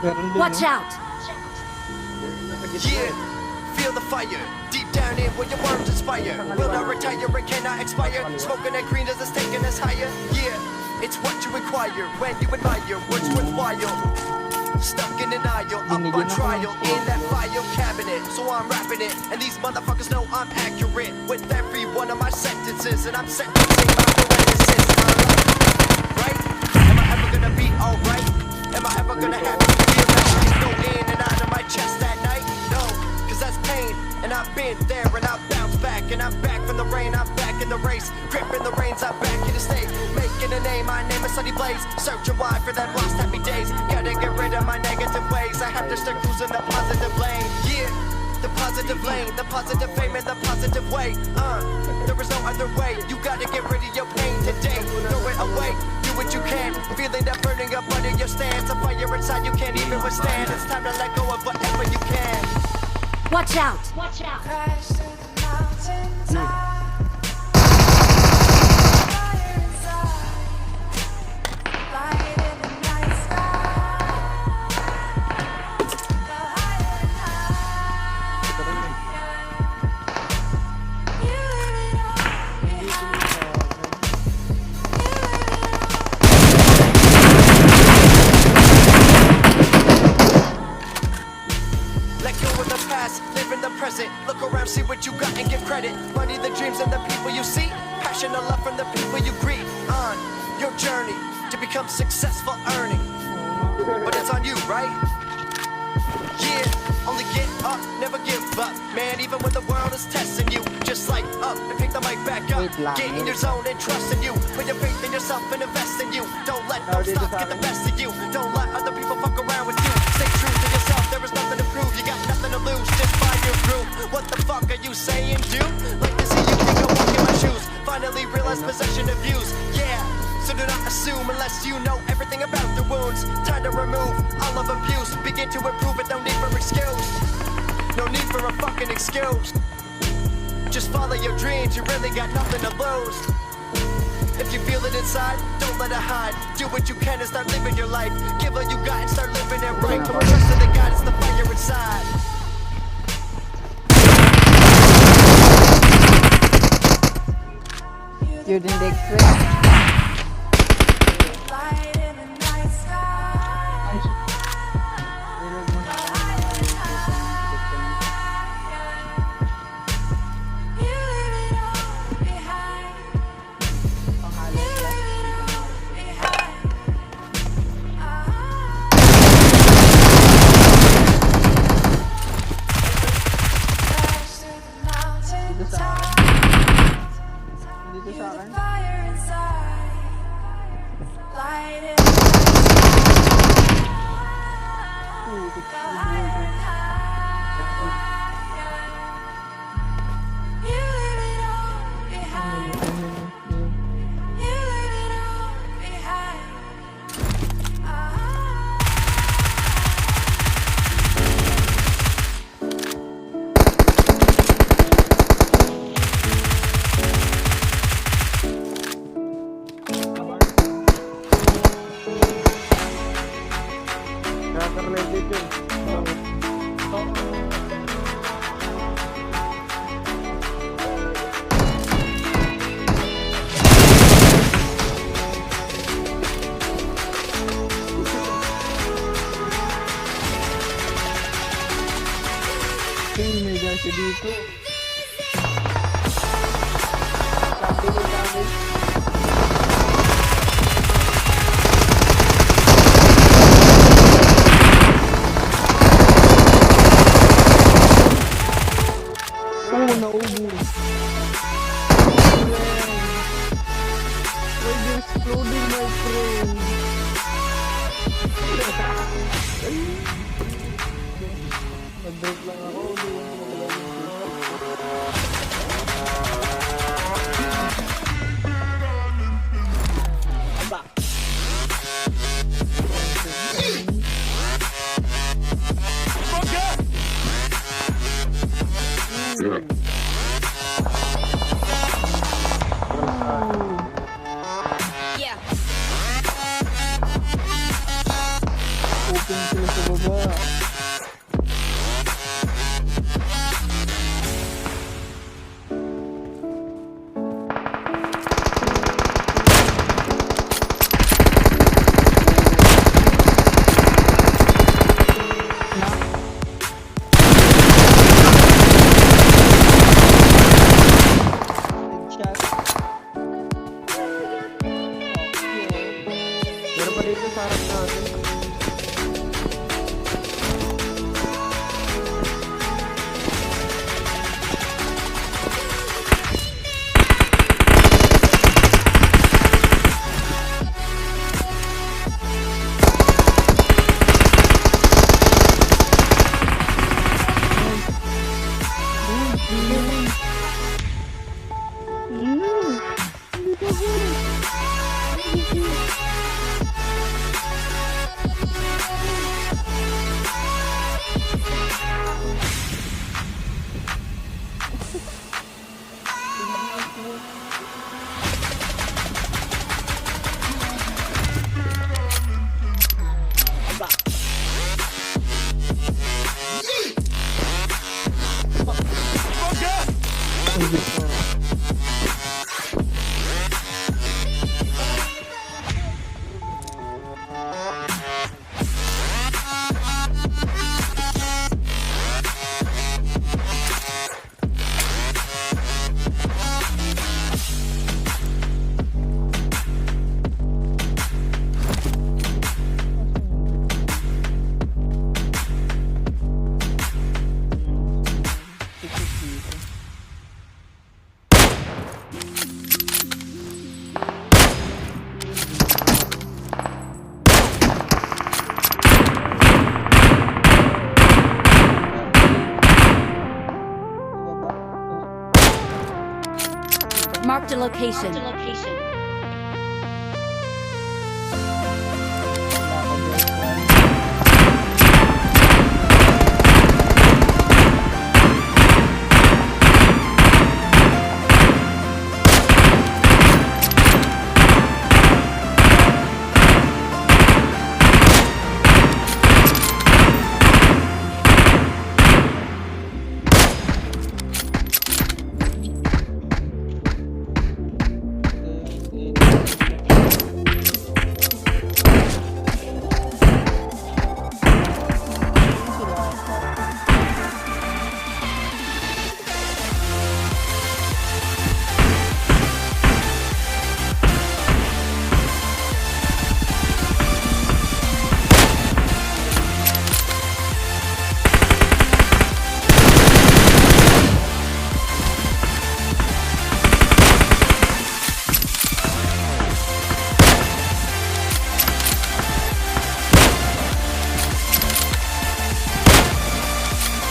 Meron din, Watch no? out! Yeah, feel the fire deep down in where your words inspire. Will not retire, it cannot expire. Smoking that green as it's taking us higher. Yeah, it's what you require when you admire what's worthwhile. Stuck in denial, up on trial in that file cabinet. So I'm rapping it, and these motherfuckers know I'm accurate with every one of my sentences, and I'm sentencing my parentheses. Right? Am I ever gonna be alright? Am I ever gonna have to feel that life go in and out of my chest that night? No, cause that's pain, and I've been there, and I've bounced back, and I'm back from the rain, I'm back in the race, gripping the reins, I'm back in the state, making a name, my name is Sunny Blaze, searching wide for that lost happy days, gotta get rid of my negative ways, I have to start cruising the positive lane, yeah, the positive lane, the positive fame and the positive way, there is no other way, you gotta get rid of your pain today, throw it away, do what you can, feeling that burning up under your stance, a fire inside you can't even withstand, it's time to let go of whatever you can. Watch out! Watch out! Crash to the mountain top. Fire inside. Light in the night sky. The higher and higher. You leave it all behind. Let go of the past, live in the present. Look around, see what you got and give credit. Money, the dreams, and the people you see. Passion and love from the people you greet. On your journey to become successful earning. But it's on you, right? Yeah, only get up, never give up. Man, even when the world is testing you, just light up and pick the mic back up. Get in your zone and trust in you. Put your faith in yourself and invest in you. Don't let no stop get the best of you. Don't let other people fuck around with you. Stay true to yourself, there is nothing to prove. You got nothing to lose, just find your groove. What the fuck are you saying, dude? Like to see you pick a walk in my shoes. Finally realize possession of views, yeah. So do not assume unless you know everything about the wounds. Time to remove all of abuse. Begin to improve it, no need for excuse. No need for a fucking excuse. Just follow your dreams, you really got nothing to lose. If you feel it inside, don't let it hide. Do what you can and start living your life. Give all you got and start living it right. Come on, trust in the God, it's the fire inside. You didn't expect. Light in the night sky. You leave it all behind. You leave it all behind. Crash to the mountain top. Dito sa akin. Fire inside. Light in the higher and higher. You leave it all behind. You leave it all behind. Related yun. May gasi dito. Sabi ko namin. Naubos. Why you're exploding, my friend? Nag-break lang ako. Yeah. Open sila sa baba. Ang gitna. Tikit dito. Marked a location.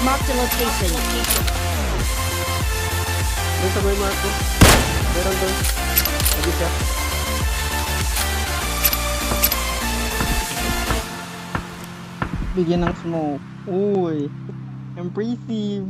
Marked a location. Doon sa may marko. Meron doon. Lagi siya. Bigyan ng smoke. Uy. Impressive.